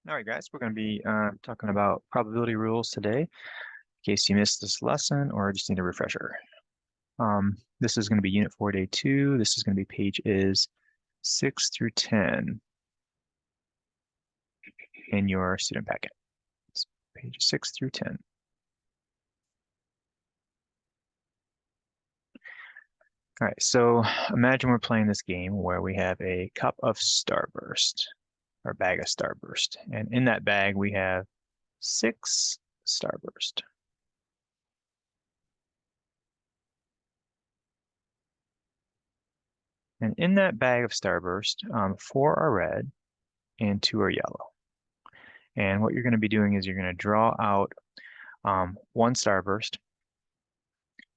All right, guys, we're going to be talking about probability rules today, in case you missed this lesson or just need a refresher. This is going to be Unit 4, Day 2. This is going to be pages 6 through 10 in your student packet. It's pages 6 through 10. All right, so imagine we're playing this game where we have a cup of Starburst, or bag of Starburst. And in that bag, we have 6 Starburst. And in that bag of Starburst, 4 are red and 2 are yellow. And what you're going to be doing is you're going to draw out 1 Starburst.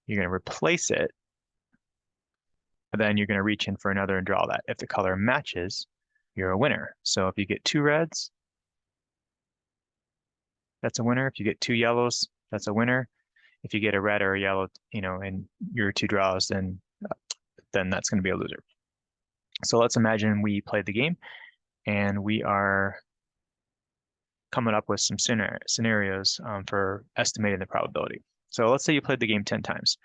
You're going to replace it. And then you're going to reach in for another and draw that. If the color matches, you're a winner. So if you get 2 reds, that's a winner. If you get 2 yellows, that's a winner. If you get a red or a yellow, in your 2 draws, then that's going to be a loser. So let's imagine we played the game and we are coming up with some scenarios for estimating the probability. So let's say you played the game 10 times.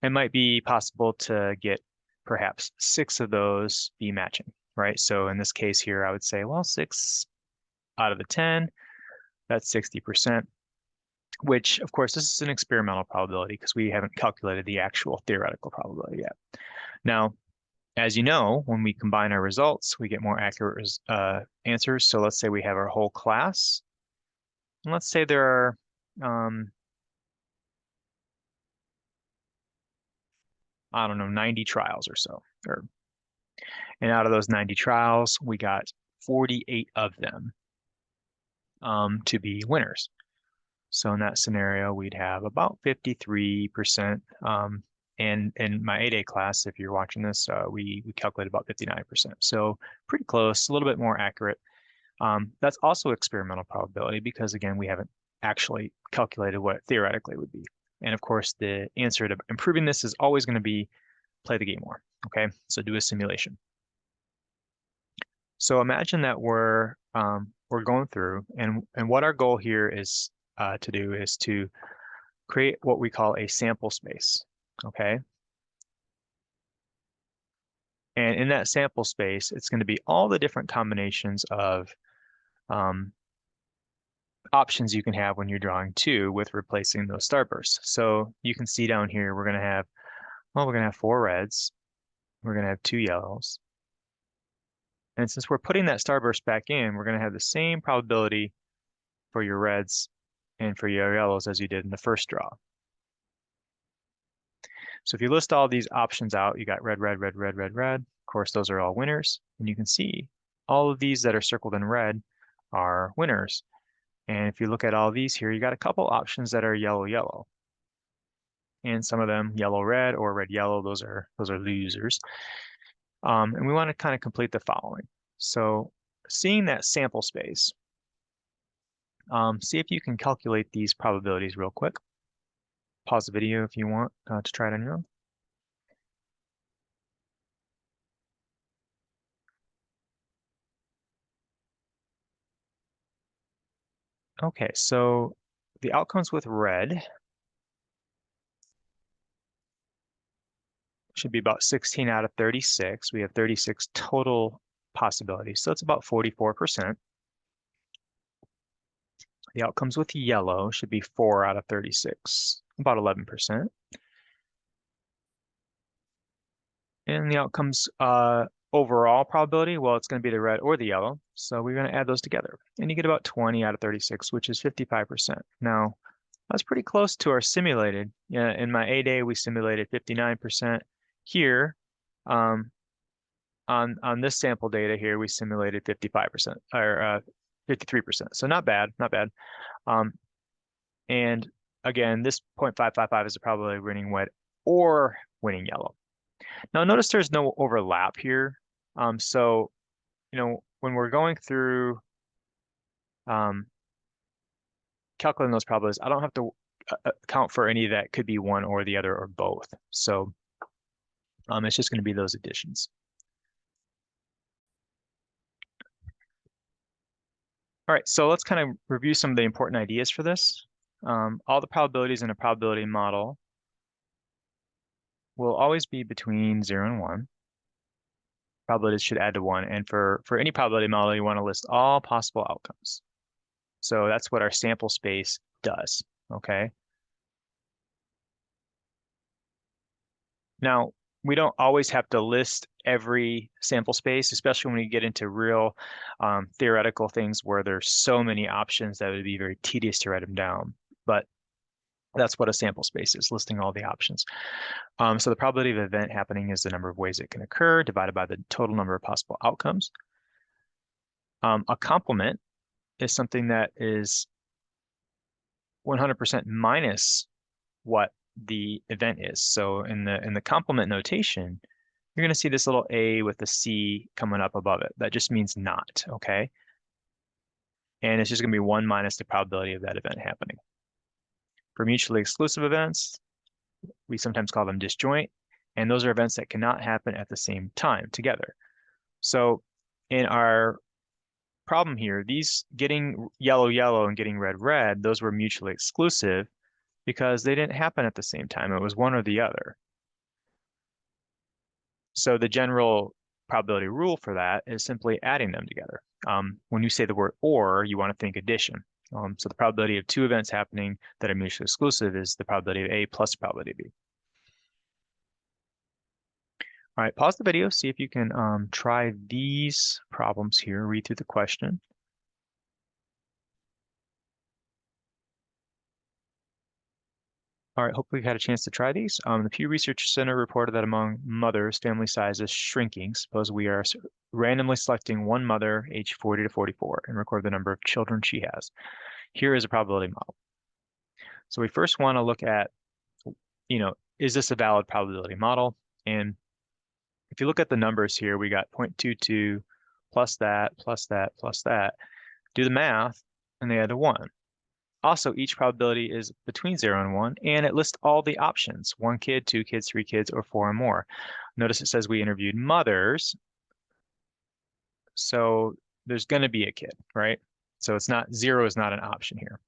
It might be possible to get perhaps 6 of those be matching, right? So in this case here, I would say, well, 6 out of the 10, that's 60%, which of course, this is an experimental probability because we haven't calculated the actual theoretical probability yet. Now, as you know, when we combine our results, we get more accurate answers. So let's say we have our whole class. And let's say there are, I don't know, 90 trials or so. And out of those 90 trials, we got 48 of them to be winners. So in that scenario, we'd have about 53%. And in my 8A class, if you're watching this, we calculate about 59%. So pretty close, a little bit more accurate. That's also experimental probability because, again, we haven't actually calculated what it theoretically would be. And of course, the answer to improving this is always going to be play the game more. Okay, so do a simulation. So imagine that we're going through, and what our goal here is to do is to create what we call a sample space. Okay. And in that sample space, it's going to be all the different combinations of options you can have when you're drawing 2 with replacing those starbursts. So you can see down here, we're going to have 4 reds. We're going to have 2 yellows. And since we're putting that starburst back in, we're going to have the same probability for your reds and for your yellows as you did in the first draw. So if you list all these options out, you got red, red, red, red, red, red. Of course, those are all winners. And you can see all of these that are circled in red are winners. And if you look at all these here, you got a couple options that are yellow, yellow. And some of them yellow, red or red, yellow, those are losers. And we want to kind of complete the following. So seeing that sample space, see if you can calculate these probabilities real quick. Pause the video if you want to try it on your own. Okay, so the outcomes with red should be about 16 out of 36. We have 36 total possibilities, so it's about 44%. The outcomes with yellow should be 4 out of 36, about 11%. And the outcomes overall probability, well, it's going to be the red or the yellow, so we're going to add those together. And you get about 20 out of 36, which is 55%. Now, that's pretty close to our simulated. In my 8A, we simulated 59%. Here, on this sample data here, we simulated 55% or 53%. So not bad, not bad. And again, this 0.555 is the probability of winning red or winning yellow. Now notice there's no overlap here. So, when we're going through calculating those probabilities, I don't have to account for any that could be one or the other or both. So it's just going to be those additions. All right, so let's kind of review some of the important ideas for this. All the probabilities in a probability model will always be between 0 and 1. Probabilities should add to 1. And for any probability model, you want to list all possible outcomes. So that's what our sample space does, okay? Now, we don't always have to list every sample space, especially when we get into real theoretical things where there's so many options that it would be very tedious to write them down. But that's what a sample space is, listing all the options. So the probability of an event happening is the number of ways it can occur divided by the total number of possible outcomes. A complement is something that is 100% minus what the event is. So in the complement notation, you're going to see this little A with the C coming up above it. That just means not, okay? And it's just going to be 1 minus the probability of that event happening. For mutually exclusive events, we sometimes call them disjoint, and those are events that cannot happen at the same time together. So in our problem here, these getting yellow, yellow and getting red, red, those were mutually exclusive because they didn't happen at the same time. It was one or the other. So the general probability rule for that is simply adding them together. When you say the word or, you want to think addition. So the probability of two events happening that are mutually exclusive is the probability of A plus the probability of B. All right, pause the video, see if you can try these problems here, read through the question. All right, hopefully you've had a chance to try these. The Pew Research Center reported that among mothers, family size is shrinking. Suppose we are randomly selecting one mother, age 40 to 44, and record the number of children she has. Here is a probability model. So we first want to look at, is this a valid probability model? And if you look at the numbers here, we got 0.22 plus that, plus that, plus that. Do the math, and they add to 1. Also, each probability is between 0 and 1, and it lists all the options, 1 kid, 2 kids, 3 kids, or 4 or more. Notice it says we interviewed mothers, so there's going to be a kid, right? So it's not 0 is not an option here.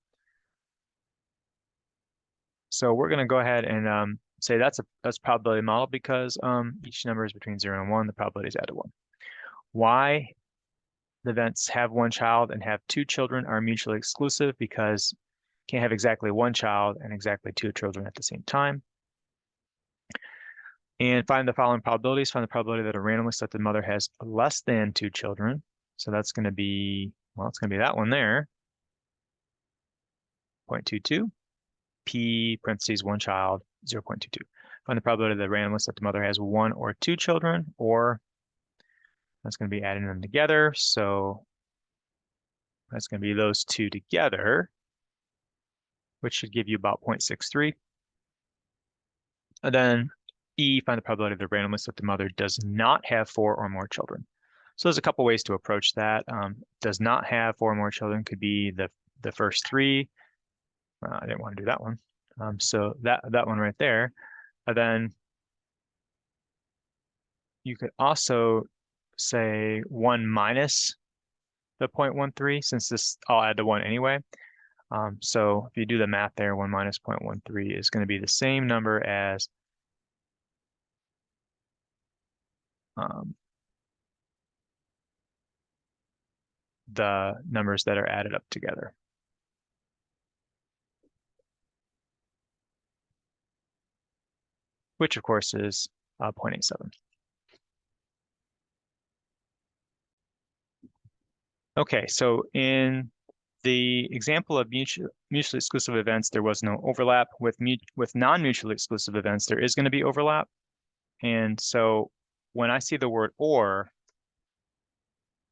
So we're going to go ahead and say that's probability model because each number is between 0 and 1, the probability is add to 1. Why the events have one child and have 2 children are mutually exclusive because can't have exactly 1 child and exactly 2 children at the same time. And find the following probabilities. Find the probability that a randomly selected mother has less than 2 children. So that's going to be, well, it's going to be that one there, 0.22. P parentheses 1 child, 0.22. Find the probability that a randomly selected mother has 1 or 2 children, or that's going to be adding them together. So that's going to be those two together, which should give you about 0.63. And then E, find the probability that a randomly selected mother does not have 4 or more children. So there's a couple ways to approach that. Does not have 4 or more children could be the first 3. I didn't want to do that one. So that one right there. And then you could also say 1 minus the 0.13, since this I'll add the 1 anyway. So if you do the math there, 1 minus 0.13 is going to be the same number as the numbers that are added up together. Which of course is 0.87. Okay, so in the example of mutually exclusive events, there was no overlap. With non-mutually exclusive events, there is going to be overlap. And so when I see the word or,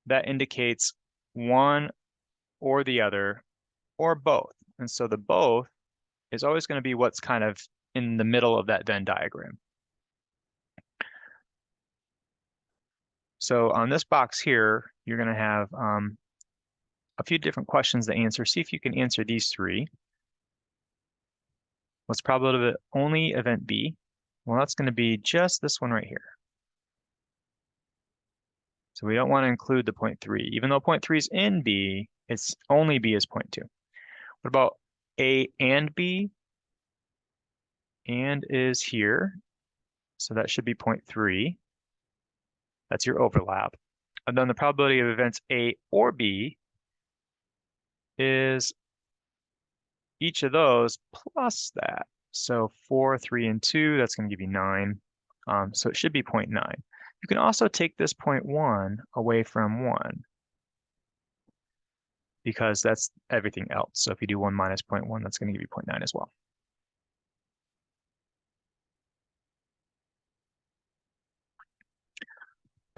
that indicates one or the other or both. And so the both is always going to be what's kind of in the middle of that Venn diagram. So on this box here, you're going to have a few different questions to answer. See if you can answer these 3. What's the probability of only event B? Well, that's going to be just this one right here. So we don't want to include the 0.3. Even though 0.3 is in B, it's only B is 0.2. What about A and B? And is here. So that should be 0.3. That's your overlap. And then the probability of events A or B is each of those plus that. So 4, 3, and 2, that's going to give you 9. So it should be 0.9. You can also take this 0.1 away from 1 because that's everything else. So if you do 1 minus 0.1, that's going to give you 0.9 as well.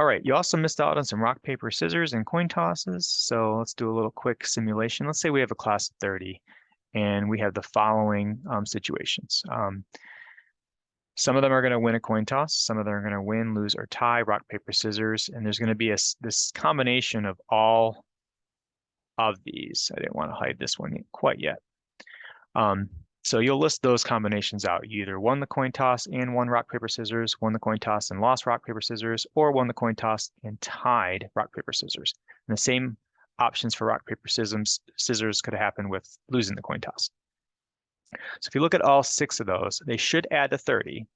All right, you also missed out on some rock, paper, scissors, and coin tosses. So let's do a little quick simulation. Let's say we have a class of 30 and we have the following situations. Some of them are going to win a coin toss. Some of them are going to win, lose, or tie, rock, paper, scissors. And there's going to be this combination of all of these. I didn't want to hide this one quite yet. So you'll list those combinations out. You either won the coin toss and won rock, paper, scissors, won the coin toss and lost rock, paper, scissors, or won the coin toss and tied rock, paper, scissors. And the same options for rock, paper, scissors could happen with losing the coin toss. So if you look at all 6 of those, they should add to 30.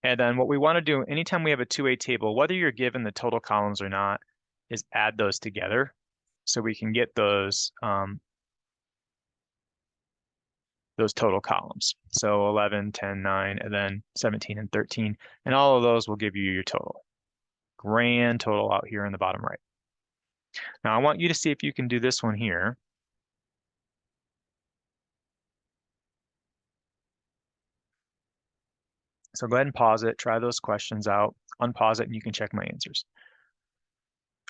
And then what we want to do anytime we have a 2A table, whether you're given the total columns or not, is add those together so we can get those total columns. So 11, 10, 9, and then 17 and 13. And all of those will give you your total. Grand total out here in the bottom right. Now I want you to see if you can do this one here. So go ahead and pause it, try those questions out, unpause it, and you can check my answers.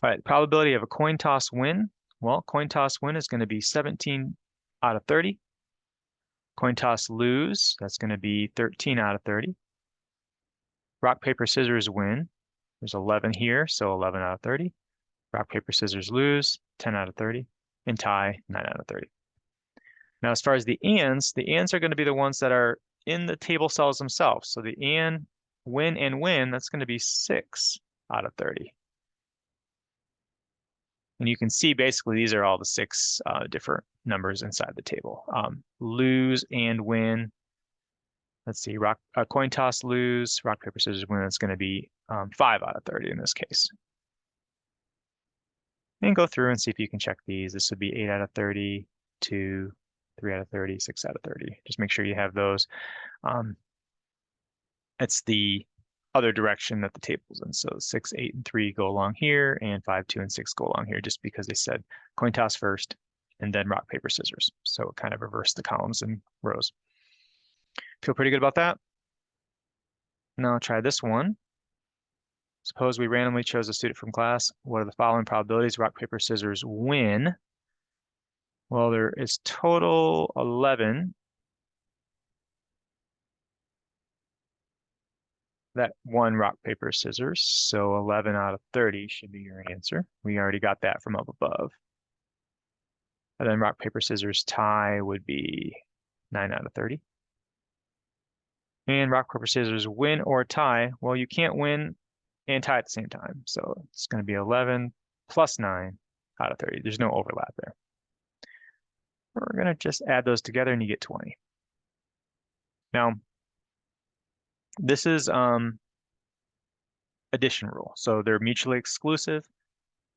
All right, probability of a coin toss win. Well, coin toss win is going to be 17 out of 30. Coin toss lose, that's going to be 13 out of 30. Rock, paper, scissors win. There's 11 here, so 11 out of 30. Rock, paper, scissors lose, 10 out of 30. And tie, 9 out of 30. Now, as far as the ands are going to be the ones that are in the table cells themselves. So the and, win, and win, that's going to be 6 out of 30. And you can see basically these are all the 6 different numbers inside the table. Lose and win. Let's see, coin toss lose, rock, paper, scissors win. It's going to be 5 out of 30 in this case. And go through and see if you can check these. This would be 8 out of 30, 2, 3 out of 30, 6 out of 30. Just make sure you have those. It's the other direction that the table's in. So 6, 8, and 3 go along here, and 5, 2, and 6 go along here, just because they said coin toss first, and then rock, paper, scissors. So it kind of reversed the columns and rows. Feel pretty good about that? Now try this one. Suppose we randomly chose a student from class. What are the following probabilities? Rock, paper, scissors win. Well, there is total 11 that won rock, paper, scissors. So 11 out of 30 should be your answer. We already got that from up above. And then rock, paper, scissors tie would be 9 out of 30. And rock, paper, scissors win or tie. Well, you can't win and tie at the same time. So it's going to be 11 plus 9 out of 30. There's no overlap there. We're going to just add those together and you get 20. Now, this is addition rule. So they're mutually exclusive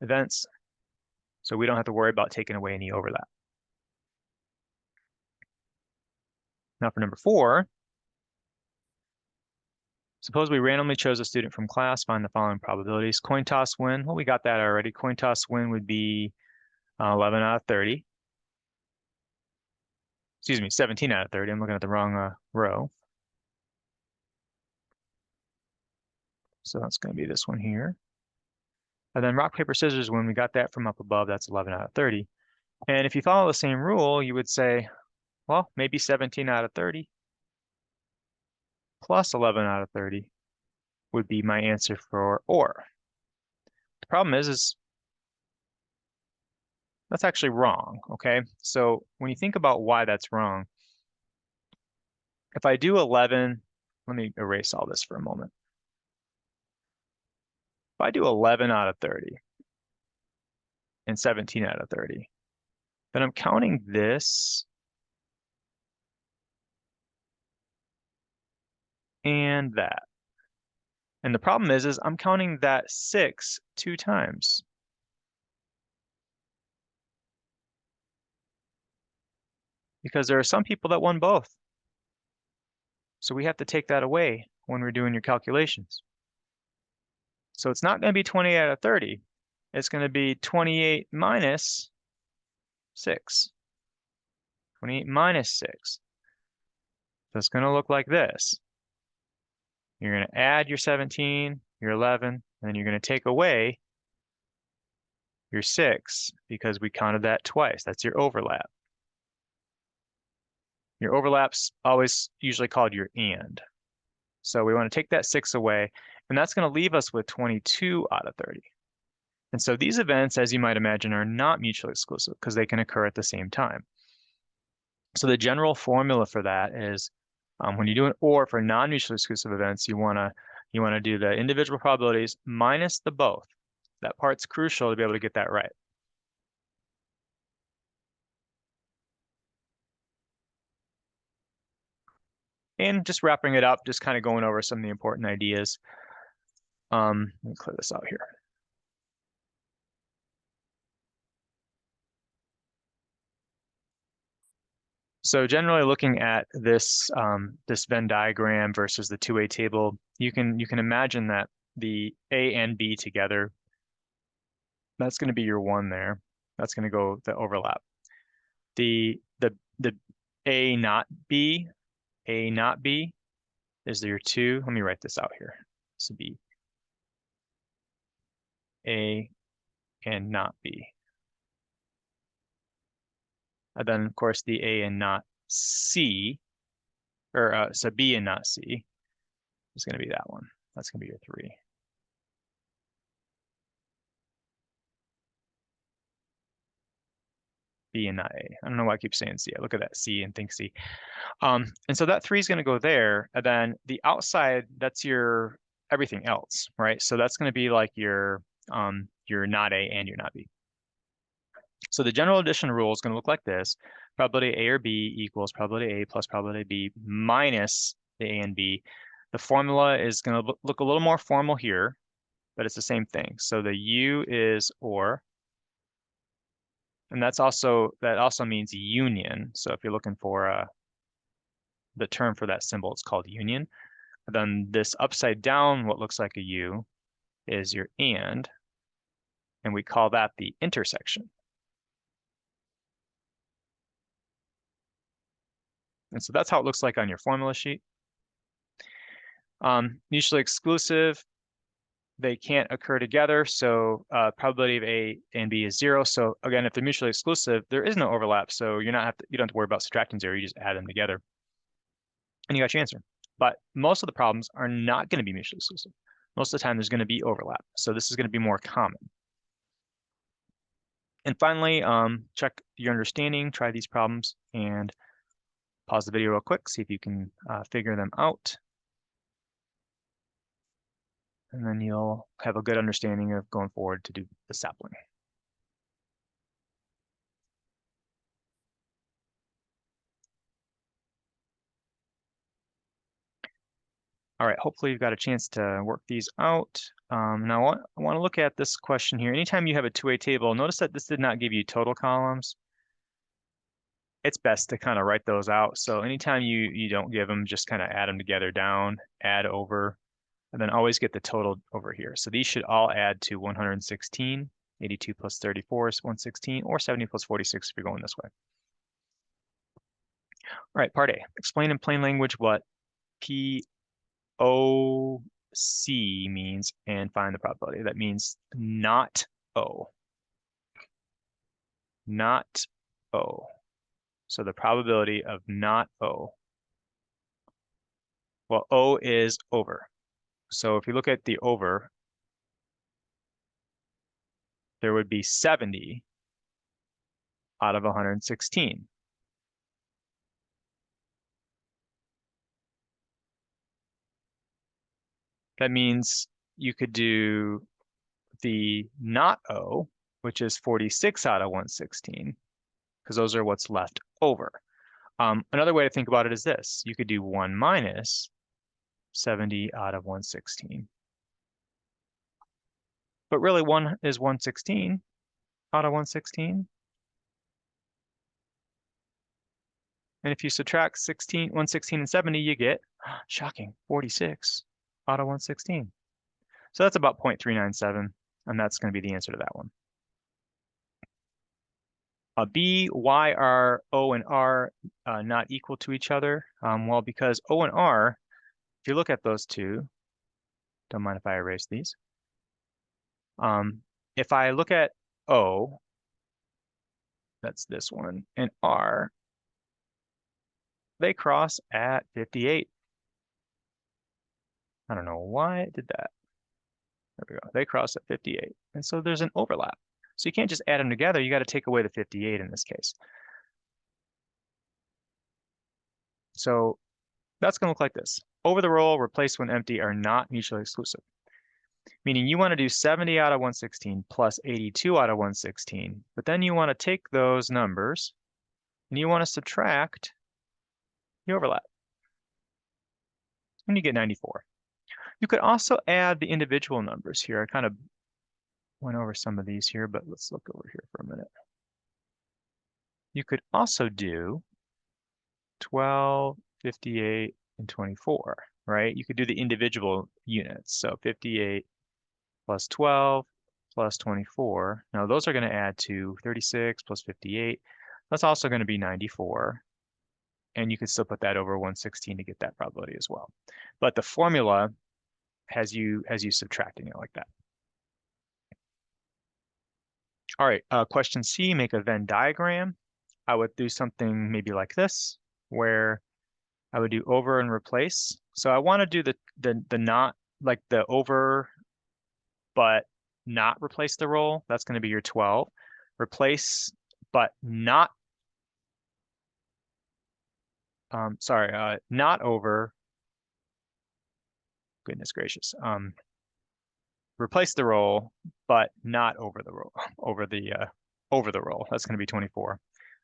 events. So we don't have to worry about taking away any overlap. Now for number 4, suppose we randomly chose a student from class, find the following probabilities. Coin toss win, well, we got that already. Coin toss win would be 11 out of 30. Excuse me, 17 out of 30. I'm looking at the wrong row. So that's going to be this one here. And then rock, paper, scissors win, we got that from up above. That's 11 out of 30. And if you follow the same rule, you would say, well, maybe 17 out of 30 plus 11 out of 30 would be my answer for or. The problem is that's actually wrong, okay? So when you think about why that's wrong, if I do 11, let me erase all this for a moment. If I do 11 out of 30 and 17 out of 30, then I'm counting this and that. And the problem is I'm counting that 6 2 times. Because there are some people that won both. So we have to take that away when we're doing your calculations. So it's not going to be 28 out of 30. It's going to be 28 minus 6. 28 minus 6. So it's going to look like this. You're going to add your 17, your 11, and then you're going to take away your 6 because we counted that twice. That's your overlap. Your overlap's always usually called your and. So we want to take that 6 away, and that's going to leave us with 22 out of 30. And so these events, as you might imagine, are not mutually exclusive because they can occur at the same time. So the general formula for that is when you do an OR for non-mutually exclusive events, you want to do the individual probabilities minus the both. That part's crucial to be able to get that right. And just wrapping it up, just kind of going over some of the important ideas. Let me clear this out here. So generally looking at this this Venn diagram versus the two-way table, you can imagine that the A and B together, that's going to be your 1 there. That's going to go the overlap. The A not B is your 2. Let me write this out here. This would be A and not B. And then of course the A and not C, or so B and not C is going to be that one. That's going to be your 3. B and not A. I don't know why I keep saying C. I look at that C and think C. And so that 3 is going to go there. And then the outside, that's your everything else, right? So that's going to be like your not A and your not B. So the general addition rule is going to look like this. Probability A or B equals probability A plus probability B minus the A and B. The formula is going to look a little more formal here, but it's the same thing. So the U is OR. And that also means union. So if you're looking for the term for that symbol, it's called union. And then this upside down, what looks like a U, is your and we call that the intersection. And so that's how it looks like on your formula sheet. Mutually exclusive, they can't occur together. So probability of A and B is 0. So again, if they're mutually exclusive, there is no overlap. So you don't have to worry about subtracting 0. You just add them together, and you got your answer. But most of the problems are not going to be mutually exclusive. Most of the time, there's going to be overlap. So this is going to be more common. And finally, check your understanding. Try these problems and pause the video real quick. See if you can figure them out. And then you'll have a good understanding of going forward to do the sapling. All right, hopefully you've got a chance to work these out. Now I want to look at this question here. Anytime you have a two-way table, notice that this did not give you total columns. It's best to kind of write those out. So anytime you don't give them, just kind of add them together down, add over, and then always get the total over here. So these should all add to 116. 82 plus 34 is 116, or 70 plus 46 if you're going this way. All right, part A. Explain in plain language what POC means and find the probability. That means not O. Not O. So the probability of not O. Well, O is over. So if you look at the over, there would be 70 out of 116. that means you could do the not O, which is 46 out of 116, because those are what's left over. Another way to think about it is this. You could do 1 minus 70 out of 116. But really 1 is 116 out of 116. And if you subtract 116 and 70, you get, shocking, 46 out of 116. So that's about 0.397, and that's going to be the answer to that one. B, why are O and R not equal to each other? Well, because O and R, if you look at those two, don't mind if I erase these. If I look at O, that's this one, and R, they cross at 58. I don't know why it did that. There we go. They cross at 58. And so there's an overlap. So you can't just add them together. You got to take away the 58 in this case. So that's going to look like this. Over the roll, replace when empty are not mutually exclusive. Meaning you want to do 70 out of 116 plus 82 out of 116. But then you want to take those numbers and you want to subtract the overlap. And you get 94. You could also add the individual numbers here. I kind of went over some of these here, but let's look over here for a minute. You could also do 12, 58, and 24, right? You could do the individual units. So 58 plus 12 plus 24. Now those are going to add to 36 plus 58. That's also going to be 94. And you could still put that over 116 to get that probability as well. But the formula has you subtracting it like that. All right, question C, make a Venn diagram. I would do something maybe like this, where I would do over and replace. So I want to do the not, like the over, but not replace the roll. That's going to be your 12. Replace, but not, not over. Goodness gracious. Replace the roll, but not over the roll, over the roll. That's going to be 24.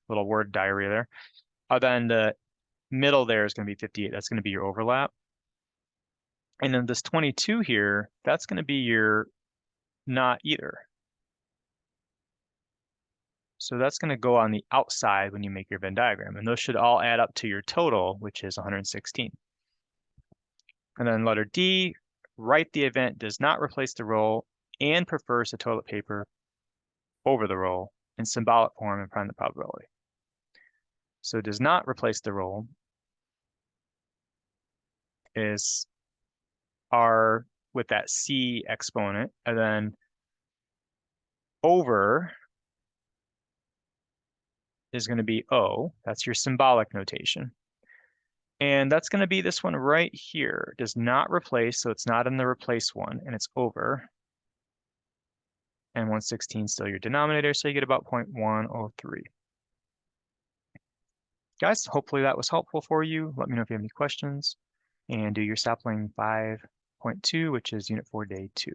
Little word diarrhea there. Then the middle there is going to be 58. That's going to be your overlap. And then this 22 here, that's going to be your not either. So that's going to go on the outside when you make your Venn diagram. And those should all add up to your total, which is 116. And then letter D, write the event does not replace the roll and prefers the toilet paper over the roll in symbolic form and find the probability. So does not replace the roll is R with that C exponent, and then over is going to be O. That's your symbolic notation. And that's going to be this one right here. Does not replace, so it's not in the replace one, and it's over. And 116 is still your denominator, so you get about 0.103. Guys, hopefully that was helpful for you. Let me know if you have any questions. And do your sapling 5.2, which is Unit 4, Day 2.